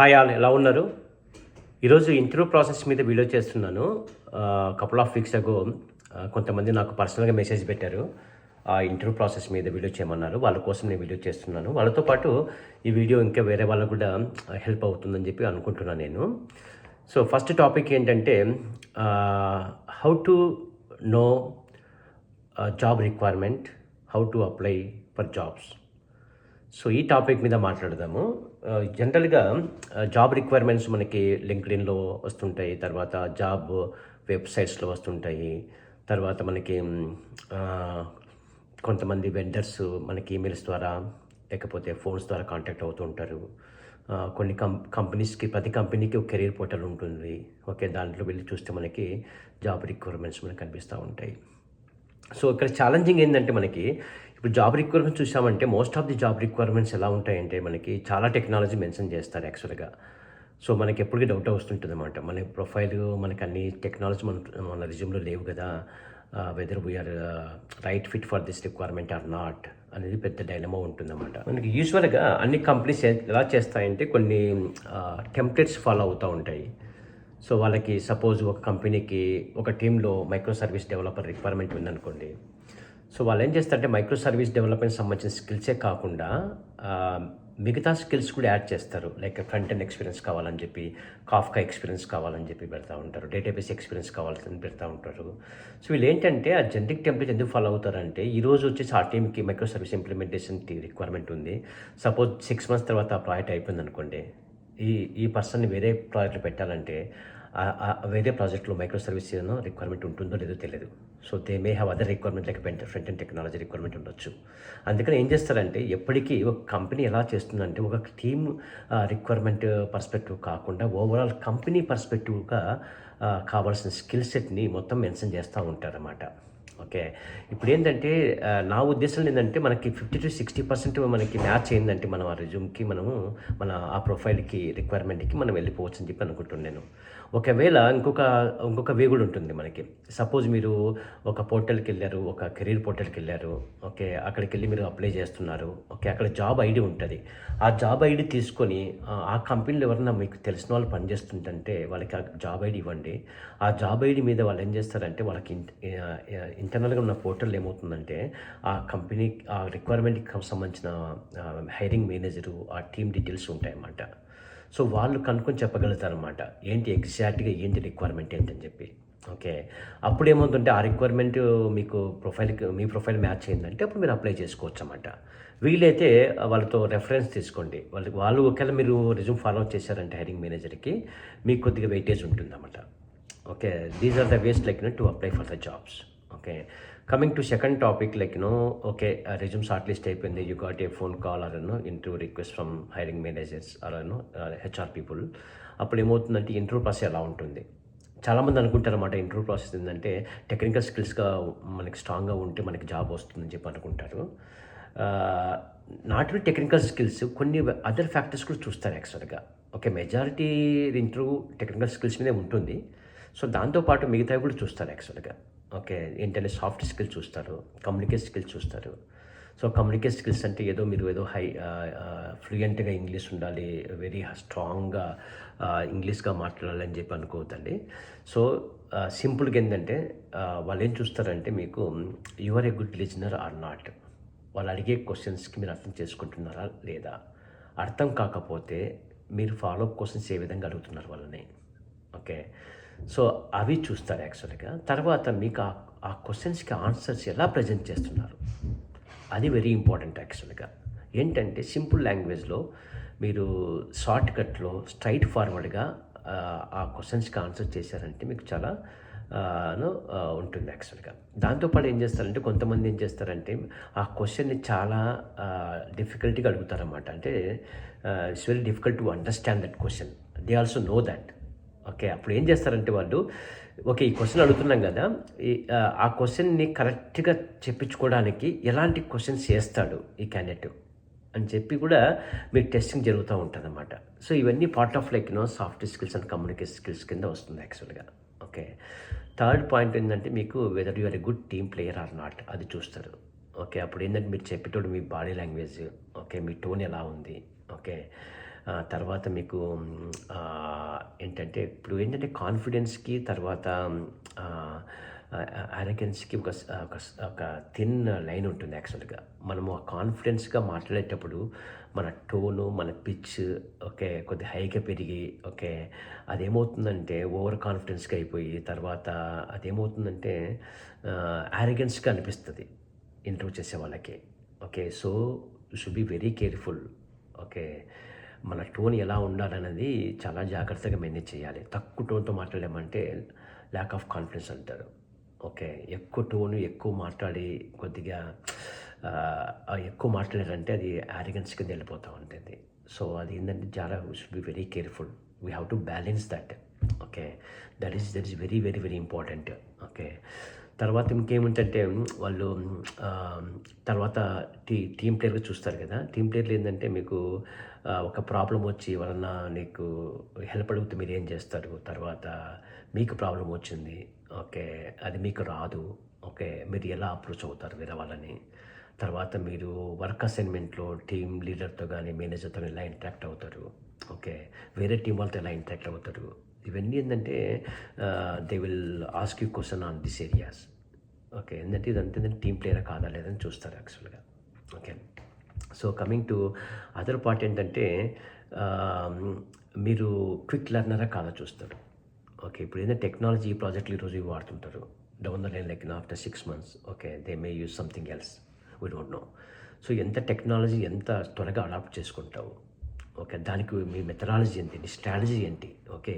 Hi all, ఎలా ఉన్నారు? ఈరోజు ఇంటర్వ్యూ ప్రాసెస్ మీద వీడియో చేస్తున్నాను. కపుల్ ఆఫ్ వీక్స్ అగో కొంతమంది నాకు పర్సనల్గా మెసేజ్ పెట్టారు. ఆ ఇంటర్వ్యూ ప్రాసెస్ మీద వీడియో చేయమన్నారు. వాళ్ళ కోసం నేను వీడియో చేస్తున్నాను. వాళ్ళతో పాటు ఈ వీడియో ఇంకా వేరే వాళ్ళకు కూడా హెల్ప్ అవుతుందని చెప్పి అనుకుంటున్నాను నేను. సో ఫస్ట్ టాపిక్ ఏంటంటే how to know job requirement, how to apply for jobs. So ఈ టాపిక్ మీద మాట్లాడదాము. జనరల్గా జాబ్ రిక్వైర్మెంట్స్ మనకి లింక్డ్ఇన్లో వస్తుంటాయి, తర్వాత జాబ్ వెబ్సైట్స్లో వస్తుంటాయి, తర్వాత మనకి కొంతమంది వెండర్స్ మనకి ఈమెయిల్స్ ద్వారా లేకపోతే ఫోన్స్ ద్వారా కాంటాక్ట్ అవుతూ ఉంటారు. కొన్ని కంపెనీస్కి, ప్రతి కంపెనీకి ఒక కెరీర్ పోర్టల్ ఉంటుంది. ఓకే, దాంట్లో వెళ్ళి చూస్తే మనకి జాబ్ రిక్వైర్మెంట్స్ మనకు కనిపిస్తూ ఉంటాయి. సో ఇక్కడ ఛాలెంజింగ్ ఏంటంటే మనకి ఇప్పుడు జాబ్ రిక్వైర్మెంట్స్ చూసామంటే most of the job requirements ఎలా ఉంటాయంటే మనకి చాలా టెక్నాలజీ మెన్షన్ చేస్తారు యాక్చువల్గా. సో మనకి ఎప్పటికీ డౌట్ వస్తుంటుంది అనమాట, మన ప్రొఫైల్ మనకి అన్ని టెక్నాలజీ మన రిజ్యూమ్లో లేవు కదా, whether we're right fit for this requirement or not అనేది పెద్ద డైలమా ఉంటుందన్నమాట. మనకి యూజువల్గా అన్ని కంపెనీస్ ఎలా చేస్తాయంటే కొన్ని టెంప్లెట్స్ ఫాలో అవుతూ ఉంటాయి. సో వాళ్ళకి సపోజ్ ఒక కంపెనీకి ఒక టీంలో మైక్రో సర్వీస్ డెవలపర్ రిక్వైర్మెంట్ ఉందనుకోండి. సో వాళ్ళు ఏం చేస్తారంటే మైక్రో సర్వీస్ డెవలప్మెంట్ సంబంధించిన స్కిల్సే కాకుండా మిగతా స్కిల్స్ కూడా యాడ్ చేస్తారు. లైక్ ఫ్రంట్ ఎండ్ ఎక్స్పీరియన్స్ కావాలని చెప్పి, కాఫ్కా ఎక్స్పీరియన్స్ కావాలని చెప్పి పెడతా ఉంటారు, డేటాబేస్ ఎక్స్పీరియన్స్ కావాలని పెడతా ఉంటారు. సో వీళ్ళు ఏంటంటే ఆ జనరిక్ టెంప్లెట్ ఎందుకు ఫాలో అవుతారంటే ఈరోజు వచ్చేసి ఆ టీమ్కి మైక్రో సర్వీస్ ఇంప్లిమెంటేషన్ రిక్వైర్మెంట్ ఉంది. సపోజ్ 6 months తర్వాత ఆ ప్రాజెక్ట్ అయిపోయింది అనుకోండి, ఈ పర్సన్ని వేరే ప్రాజెక్ట్లో పెట్టాలంటే వేరే ప్రాజెక్ట్లో మైక్రో సర్వీస్ రిక్వైర్మెంట్ ఉంటుందో లేదో తెలియదు. So they may have other requirement like front and technology requirement ఉండొచ్చు. అందుకని ఏం చేస్తారంటే ఎప్పటికీ ఒక కంపెనీ ఎలా చేస్తుందంటే ఒక టీమ్ రిక్వైర్మెంట్ పర్స్పెక్టివ్ కాకుండా ఓవరాల్ కంపెనీ పర్స్పెక్టివ్గా కావాల్సిన స్కిల్ సెట్ని మొత్తం మెన్షన్ చేస్తూ ఉంటారన్నమాట. ఓకే, ఇప్పుడు ఏంటంటే నా ఉద్దేశం ఏంటంటే మనకి 50 to 60% మనకి మ్యాచ్ అయిందంటే మనం ఆ రెజ్యూమ్కి, మనము మన ఆ ప్రొఫైల్కి, రిక్వైర్మెంట్కి మనం వెళ్ళిపోవచ్చు అని చెప్పి అనుకుంటున్నాను. ఒకవేళ ఇంకొక వే కూడా ఉంటుంది మనకి. సపోజ్ మీరు ఒక పోర్టల్కి వెళ్ళారు, ఒక కెరీర్ పోర్టల్కి వెళ్ళారు. ఓకే, అక్కడికి వెళ్ళి మీరు అప్లై చేస్తున్నారు. ఓకే, అక్కడ జాబ్ ఐడి ఉంటుంది. ఆ జాబ్ ఐడి తీసుకొని ఆ కంపెనీలో ఎవరన్నా మీకు తెలిసిన వాళ్ళు పనిచేస్తుంటే వాళ్ళకి ఆ జాబ్ ఐడి ఇవ్వండి. ఆ జాబ్ ఐడి మీద వాళ్ళు ఏం చేస్తారంటే వాళ్ళకి ఇంటర్నల్గా ఉన్న పోర్టల్ ఏమవుతుందంటే ఆ కంపెనీ ఆ రిక్వైర్మెంట్కి సంబంధించిన హైరింగ్ మేనేజరు, ఆ టీమ్ డీటెయిల్స్ ఉంటాయన్నమాట. సో వాళ్ళు కనుక్కొని చెప్పగలుగుతారన్నమాట ఏంటి ఎగ్జాక్ట్గా ఏంటి రిక్వైర్మెంట్ ఏంటని చెప్పి. ఓకే, అప్పుడు ఏమవుతుందంటే ఆ రిక్వైర్మెంట్ మీకు మీ ప్రొఫైల్ మ్యాచ్ అయిందంటే అప్పుడు మీరు అప్లై చేసుకోవచ్చు అన్నమాట. వీలైతే వాళ్ళతో రెఫరెన్స్ తీసుకోండి. వాళ్ళు ఒకవేళ మీరు రిజ్యూమ్ ఫాలో చేశారంటే హైరింగ్ మేనేజర్కి మీకు కొద్దిగా వెయిటేజ్ ఉంటుందన్నమాట. Okay, these are the ways like to apply for the jobs. Okay, coming to second topic like okay, resume short list అయిపోయింది, you got a phone call or interview request from hiring managers or HR people. అప్పుడు ఏమవుతుందంటే interview process ఎలా ఉంటుంది. చాలామంది అనుకుంటారన్నమాట interview process ఏంటంటే technical స్కిల్స్గా మనకి స్ట్రాంగ్గా ఉంటే మనకి జాబ్ వస్తుందని చెప్పి అనుకుంటారు. నాట్ ఓన్లీ టెక్నికల్ స్కిల్స్, కొన్ని అదర్ ఫ్యాక్టర్స్ కూడా చూస్తారు యాక్చువల్గా. Okay, majority interview technical skills మీదే ఉంటుంది. సో దాంతోపాటు మిగతావి కూడా చూస్తారు యాక్చువల్గా. ఓకే, ఏంటంటే సాఫ్ట్ స్కిల్స్ చూస్తారు, కమ్యూనికేషన్ స్కిల్స్ చూస్తారు. సో కమ్యూనికేషన్ స్కిల్స్ అంటే మీరు ఏదో ఫ్లూయెంట్గా ఇంగ్లీష్ ఉండాలి, వెరీ స్ట్రాంగ్గా ఇంగ్లీష్గా మాట్లాడాలి అని చెప్పి అనుకోవద్దండి. సో సింపుల్గా ఏంటంటే వాళ్ళు ఏం చూస్తారంటే మీకు you are a good listener or not. వాళ్ళు అడిగే క్వశ్చన్స్కి మీరు అర్థం చేసుకుంటున్నారా లేదా, అర్థం కాకపోతే మీరు ఫాలోఅప్ క్వశ్చన్స్ ఏ విధంగా అడుగుతున్నారు వాళ్ళని. ఓకే, సో అవి చూస్తారు యాక్చువల్గా. తర్వాత మీకు ఆ క్వశ్చన్స్కి ఆన్సర్స్ ఎలా ప్రజెంట్ చేస్తున్నారు అది వెరీ ఇంపార్టెంట్ యాక్చువల్గా. ఏంటంటే సింపుల్ లాంగ్వేజ్లో మీరు షార్ట్ కట్లో స్ట్రైట్ ఫార్వర్డ్గా ఆ క్వశ్చన్స్కి ఆన్సర్ చేశారంటే మీకు చాలా ఉంటుంది యాక్చువల్గా. దాంతోపాటు ఏం చేస్తారంటే కొంతమంది ఏం చేస్తారంటే ఆ క్వశ్చన్ని చాలా డిఫికల్ట్గా అడుగుతారన్నమాట. అంటే it's very difficult to understand that question, they also know that. Okay, అప్పుడు ఏం చేస్తారంటే వాళ్ళు ఓకే ఈ క్వశ్చన్ అడుగుతున్నాం కదా, ఆ క్వశ్చన్ని కరెక్ట్గా చెప్పించుకోవడానికి ఎలాంటి క్వశ్చన్స్ చేస్తాడు ఈ క్యాండిడేట్ అని చెప్పి కూడా మీకు టెస్టింగ్ జరుగుతూ ఉంటుంది అన్నమాట. సో ఇవన్నీ part of like soft skills and communication skills కింద వస్తుంది యాక్చువల్గా. ఓకే, థర్డ్ పాయింట్ ఏంటంటే మీకు whether you are a good team player or not అది చూస్తారు. ఓకే, అప్పుడు ఏంటంటే మీరు చెప్పేటప్పుడు మీ బాడీ లాంగ్వేజ్, ఓకే మీ టోన్ ఎలా ఉంది, ఓకే తర్వాత మీకు ఏంటంటే ఇప్పుడు ఏంటంటే కాన్ఫిడెన్స్‌కి తర్వాత ఆహ్, అరగెన్స్‌కి ఒక థిన్ లైన్ ఉంటుంది యాక్చువల్‌గా. మనము ఆ కాన్ఫిడెన్స్‌గా మాట్లాడేటప్పుడు మన టోను, మన పిచ్ ఓకే. కొద్దిగా హైగా పెరిగి ఓకే. అదేమవుతుందంటే ఓవర్ కాన్ఫిడెన్స్‌గా అయిపోయి తర్వాత అదేమవుతుందంటే యారగెన్స్‌గా అనిపిస్తది ఇంటర్వ్యూ చేసే వాళ్ళకి. Okay. So, you should be very careful. Okay. మన టోన్ ఎలా ఉండాలన్నది చాలా జాగ్రత్తగా మేనేజ్ చేయాలి. తక్కువ టోన్‌తో మాట్లాడామంటే ల్యాక్ ఆఫ్ కాన్ఫిడెన్స్ అంటారు. ఓకే. ఎక్కువ టోన్ ఎక్కువ మాట్లాడి కొద్దిగా ఎక్కువ మాట్లాడారంటే అది యారగెన్స్ కింద వెళ్ళిపోతా ఉంటుంది. సో, అది ఏంటంటే చాలా should be very careful. We have to balance that. Okay. That is very, very, very important. Okay. తర్వాత ఇంకేమిటంటే వాళ్ళు ఆహ్, తర్వాత టీమ్ ప్లేయర్‌గా చూస్తారు కదా! టీమ్ ప్లేయర్‌లో ఏందంటే మీకు ఒక ప్రాబ్లమ్ వచ్చి ఎవరన్నా నీకు హెల్ప్ అడిగితే మీరేం చేస్తారు? తర్వాత మీకు ప్రాబ్లమ్ వచ్చింది. ఓకే. అది మీకు రాదు. ఓకే. మీరు ఎలా అప్రోచ్ అవుతారు వేరే వాళ్ళని? తర్వాత మీరు వర్క్ అసైన్‌మెంట్‌లో టీమ్ లీడర్‌తో గానీ, మేనేజర్‌తో ఎలా ఇంటరాక్ట్ అవుతారు? ఓకే. వేరే టీమ్ వాళ్ళతో ఎలా ఇంటరాక్ట్ అవుతారు? ఇవన్నీ ఏందంటే they will ask you question on this areas. Okay. ఏందంటే ఇదంతా టీమ్ ప్లేయరా కాదా లేదని చూస్తారు యాక్చువల్‌గా. Okay. So, coming to other part ఏంటంటే ఆహ్, మీరు క్విక్ లెర్నరా కాదా చూస్తారు. ఓకే. ఇప్పుడేందంటే టెక్నాలజీ ప్రాజెక్ట్‌లు ఈరోజు ఇవి వాడుతుంటారు. Down the line like after 6 months okay. They may use something else. We don't know. So, ఎంత టెక్నాలజీ ఎంత త్వరగా అడాప్ట్ చేసుకుంటావు. ఓకే. దానికి మీ మెథడాలజీ ఏంటి? నీ స్ట్రాటజీ ఏంటి? ఓకే.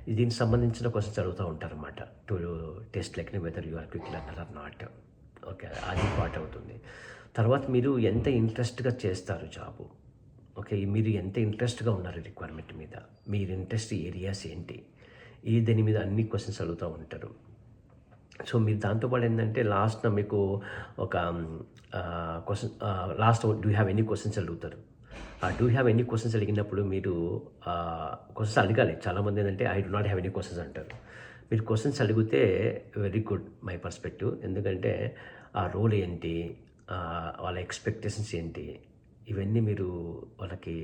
దీనికి సంబంధించిన క్వెషన్స్ అడుగుతా ఉంటారనమాట. To test like whether you are quick learner or not. Okay. అది పార్ట్ అవుతుంది. తర్వాత మీరు ఎంత ఇంట్రెస్ట్‌గా చేస్తారు జాబు. ఓకే. మీరు ఎంత ఇంట్రెస్ట్‌గా ఉన్నారు రిక్వైర్మెంట్ మీద. మీరు ఇంట్రెస్ట్ ఏరియాస్ ఏంటి? దీని మీద అన్ని క్వెషన్స్ అడుగుతా ఉంటారు. సో, మీరు దాంతో పాటు ఏందంటే లాస్ట్‌న మీకు ఒక last do you have any questions అడుగుతారు. ఆ do you have any questions అడిగినప్పుడు మీరు క్వెషన్స్ అడగాలి. చాలామంది ఏందంటే I do not have any questions అంటారు. మీరు క్వెషన్స్ అడిగితే వెరీ గుడ్ మై పర్స్పెక్టివ్. ఎందుకంటే ఆ రోల్ ఏంటి? వాళ్ళ ఎక్స్‌పెక్టేషన్స్ ఏంటి? ఇవన్నీ మీరు వాళ్ళకి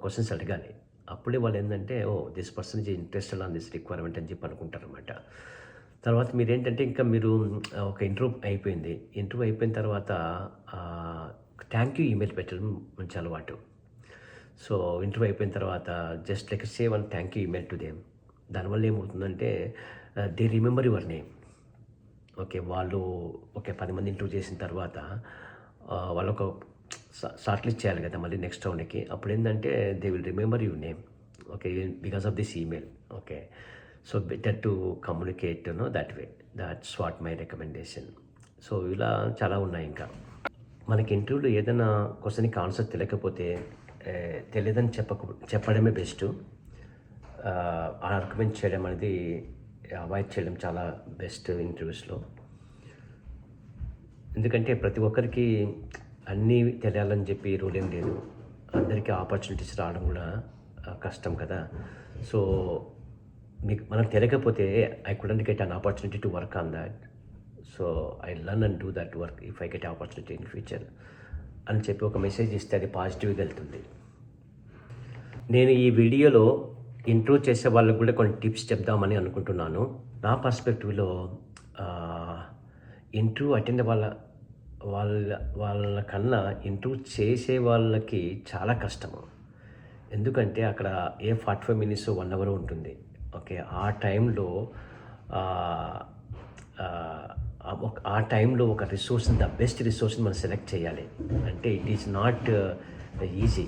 క్వెషన్స్ అడగాలి. అప్పుడే వాళ్ళేందంటే oh! This person is interested on this requirement అని చెప్పి అనుకుంటారనమాట. తర్వాత మీరేంటంటే ఇంకా మీరు ఒక ఇంటర్వ్యూ అయిపోయింది. ఇంటర్వ్యూ అయిపోయిన తర్వాత థ్యాంక్ యూ ఈమెయిల్ పెట్టడం మంచి అలవాటు. సో, ఇంటర్వ్యూ అయిపోయిన తర్వాత just like say one thank you email to them. దానివల్ల ఏమవుతుందంటే they remember your name. Okay. వాళ్ళు ఓకే 10 మంది ఇంటర్వ్యూ చేసిన తర్వాత వాళ్ళొక షార్ట్ లిస్ట్ చేయాలి కదా! మళ్ళీ నెక్స్ట్ రౌండ్‌కి. అప్పుడేందంటే they will remember your name. Okay. Because of this email. Okay. So, better to communicate that way. That's what my recommendation. So, ఇలా చాలా ఉన్నాయి ఇంకా. మనకి ఇంటర్వ్యూలో ఏదైనా క్వెషన్‌కి ఆన్సర్ తెలియకపోతే తెలీదని చెప్పడమే బెస్టు. ఆర్గ్యుమెంట్ చేయడం అనేది అవాయిడ్ చేయడం చాలా బెస్ట్ ఇంటర్వ్యూస్‌లో. ఎందుకంటే ప్రతి ఒక్కరికి అన్నీ తెలియాలని చెప్పి రూల్ ఏం లేదు. అందరికీ ఆపర్చునిటీస్ రావడం కూడా కష్టం కదా! సో, మనకు తెలియకపోతే I couldn't get an opportunity to work on that. So, I learn and do that work if I get opportunity in future అని చెప్పి ఒక మెసేజ్ ఇస్తే అది పాజిటివ్‌గా వెళ్తుంది. నేను ఈ వీడియోలో ఇంటర్వ్యూ చేసే వాళ్ళకి కూడా కొన్ని టిప్స్ చెప్దామని అనుకుంటున్నాను. నా పర్స్పెక్టివ్‌లో ఇంటర్వ్యూ అటెండ్ వాళ్ళ వాళ్ళకన్నా ఇంటర్వ్యూ చేసే వాళ్ళకి చాలా కష్టము. ఎందుకంటే అక్కడ 45 మినిట్స్, 1 అవర్ ఉంటుంది. ఓకే. ఆ టైంలో ఆహ్, ఆహ్, ఆ టైంలో ఒక రిసోర్స్‌ని ద బెస్ట్ రిసోర్స్‌ని మనం సెలెక్ట్ చేయాలి. అంటే it is not easy.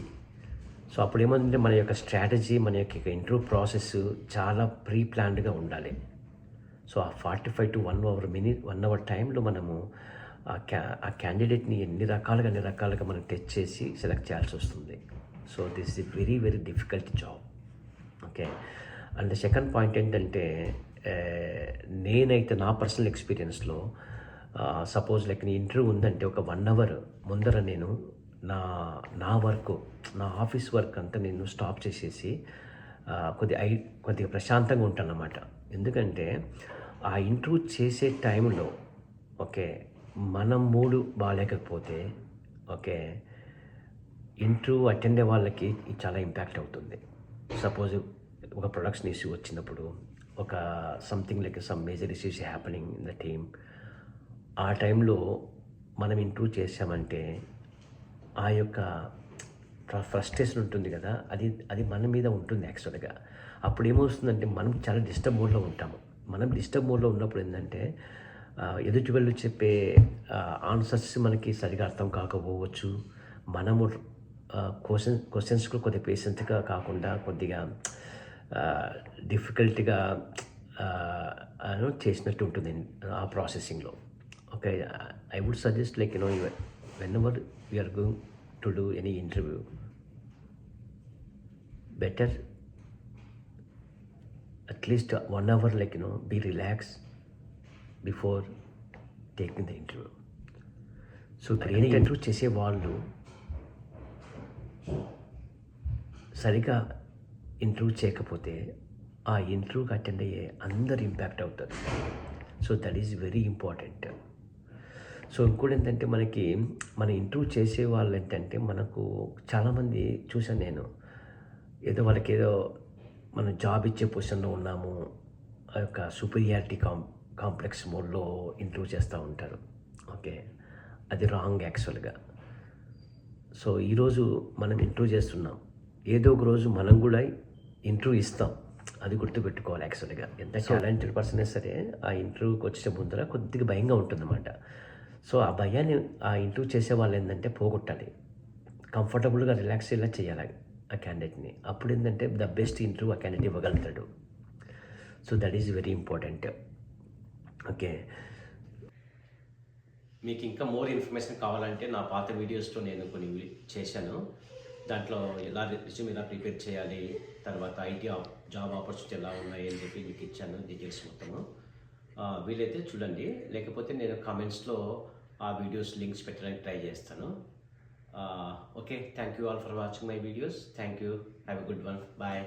So, అప్పుడేమైందంటే మన యొక్క స్ట్రాటజీ, మన యొక్క ఇంటర్వ్యూ ప్రాసెస్ చాలా ప్రీ ప్లాన్డ్‌గా ఉండాలి. సో, ఆ 45 టు 1 అవర్ టైంలో మనము ఆ క్యాండిడేట్‌ని అన్ని రకాలుగా మనం టెస్ట్ చేసి సెలెక్ట్ చేయాల్సొస్తుంది. So, this is very, very difficult job. Okay. And second point ఏంటంటే నేనైతే నా పర్సనల్ ఎక్స్‌పీరియన్స్‌లో సపోజ్ లైక్ నీ ఇంటర్వ్యూ ఉందంటే ఒక 1 అవర్ ముందర నేను నా నా వర్కు, నా ఆఫీస్ వర్క్ అంతా నేను స్టాప్ చేసేసి కొద్దిగా ప్రశాంతంగా ఉంటానన్నమాట. ఎందుకంటే ఆ ఇంటర్వ్యూ చేసే టైంలో ఓకే. మన మూడ్ బాలేకపోతే ఓకే. ఇంటర్వ్యూ అటెండ్ అయ్యే వాళ్ళకి ఇది చాలా ఇంపాక్ట్ అవుతుంది. సపోజ్ ఒక ప్రొడక్షన్ ఇష్యూ వచ్చినప్పుడు, ఒక something like some major issues happening in the team, ఆ టైంలో మనం ఇంటర్వ్యూ చేసామంటే ఆ యొక్క ఫ్రస్ట్రేషన్ ఉంటుంది కదా, అది మన మీద ఉంటుంది యాక్చువల్గా. అప్పుడు ఏమవుతుందంటే మనం చాలా డిస్టర్బ్ మోడ్లో ఉంటాము. మనం డిస్టర్బ్ మోడ్లో ఉన్నప్పుడు ఏంటంటే ఎదుటి వాళ్ళు చెప్పే ఆన్సర్స్ మనకి సరిగా అర్థం కాకపోవచ్చు. మనము క్వశ్చన్స్ కూడా కొద్దిగా పేషెంట్గా కాకుండా కొద్దిగా డిఫికల్ట్గా చేసినట్టు ఉంటుంది ఆ ప్రాసెసింగ్లో. Okay, I would suggest like whenever we are going to do any interview, better at least 1 hour be relaxed before taking the interview. So interview చేసే వాళ్ళు సరిగా ఇంటర్వ్యూ చేయకపోతే ఆ ఇంటర్వ్యూకి అటెండ్ అయ్యే అందరు ఇంపాక్ట్ అవుతారు. So that is very important. So ఇంకోటి ఏంటంటే మన ఇంటర్వ్యూ చేసే వాళ్ళు ఏంటంటే మనకు చాలామంది చూసాను నేను, ఏదో వాళ్ళకేదో మనం జాబ్ ఇచ్చే పొజిషన్లో ఉన్నాము, ఆ యొక్క సుపీరియారిటీ కాంప్లెక్స్ మోడ్లో ఇంటర్వ్యూ చేస్తూ ఉంటారు. ఓకే, అది రాంగ్ యాక్చువల్గా. సో ఈరోజు మనం ఇంటర్వ్యూ చేస్తున్నాం, ఏదో ఒక రోజు మనం కూడా ఇంటర్వ్యూ ఇస్తాం, అది గుర్తుపెట్టుకోవాలి యాక్చువల్గా. ఎంత టాలెంటెడ్ పర్సన్ అయినా సరే ఆ ఇంటర్వ్యూకి వచ్చే ముందర కొద్దిగా భయంగా ఉంటుందన్నమాట. సో ఆ భయాన్ని ఆ ఇంటర్వ్యూ చేసే వాళ్ళు ఏంటంటే పోగొట్టాలి, కంఫర్టబుల్గా రిలాక్స్ ఇలా చేయాలి ఆ క్యాండిడేట్ని. అప్పుడు ఏంటంటే ద బెస్ట్ ఇంటర్వ్యూ ఆ క్యాండిడేట్ ఇవ్వగలుగుతాడు. So that is very important. Okay, మీకు ఇంకా మోర్ ఇన్ఫర్మేషన్ కావాలంటే నా పాత వీడియోస్లో నేను కొన్ని చేశాను. దాంట్లో రిజ్యూమ్ ఎలా ప్రిపేర్ చేయాలి, తర్వాత జాబ్ ఆపర్చునిటీ ఎలా ఉన్నాయి అని చెప్పి మీకు ఇచ్చాను డీటెయిల్స్ మొత్తము. వీలైతే చూడండి, లేకపోతే నేను కామెంట్స్లో ఆ వీడియోస్ లింక్స్ పెట్టడానికి ట్రై చేస్తాను. Okay, thank you all for watching my videos. Thank you. Have a good one. Bye.